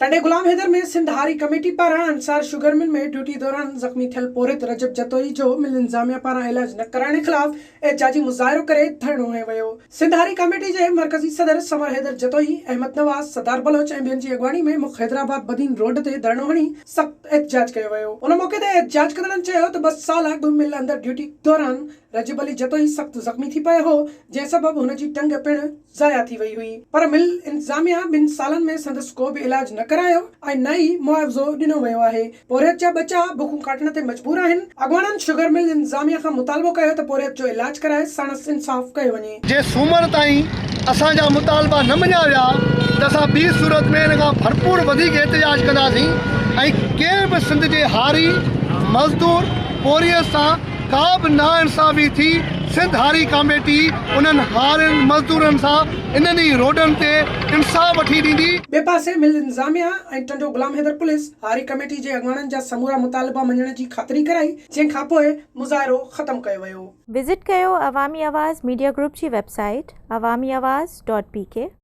टंडे गुलाम हैदर में सिंध हारी कमेटी पारां अंसार शुगर मिल में ड्यूटी दौरान जख्मी थियल पोरित रजब जतोई जो मिल इंतजामिया पारां इलाज न कराइण खिलाफ एहतजाजी मुज़ाहिरो करे धरणो हंयो वियो। सिंध हारी कमेटी जे मरकज़ी सदर समर हैदर जतोई, अहमद नवाज, सदार बलोच ऐं ॿियनि जी अॻवानी में मुख्य हैदराबाद बदीन रोड ते धरणो हणी सख़्त एहतजाज कयो वियो। उन मौके ते एहतजाज कंदड़नि चयो त 2 साल अॻु मिल अंदर ड्यूटी दौरान रजब अली जतोई सख़्त ज़ख्मी थी पियो हो, जंहिं सबबि हुन जी टंग पिण ज़ाया थी वई हुई, पर मिल इंतजामिया 2 सालनि में संदसि को बि इलाज न करायो ऐं न ई मुआवज़ो ॾिनो वियो आहे। पोरियत जा बचा बुखूं काटण ते मजबूर आहिनि। अॻवाननि शुगर मिल इंतजामिया खां मुतालबो कयो त पोरियत जो इलाज कराए साणसि इंसाफ़ कयो वञे। जे सूमर ताईं असांजा मुतालबा न मञिया विया त असां ॿी सूरत में हिन खां भरपूर वधीक एहतजाज कंदासीं ऐं कंहिं बि सिंध जे हारी मज़दूर पोरियत सां का बि नाइंसाफ़ी थी सिंध हारी कमेटी उन्हनि हारियुनि मज़दूरनि सां इन्हनि ई रोडनि ते इंसाफ़ वठी ॾींदी। ॿिए पासे मिल इंतजामिया ऐं टंडो गुलाम हैदर पुलिस हारी कमेटी जे अॻवाननि जा समूरा मुतालबा मञण जी ख़ातिरी कराई, जंहिं खां पोइ मुज़ाहिरो ख़त्म कयो वियो। विज़िट कयो अवामी आवाज़ मीडिया ग्रुप जी वेबसाइट awamiawaz.pk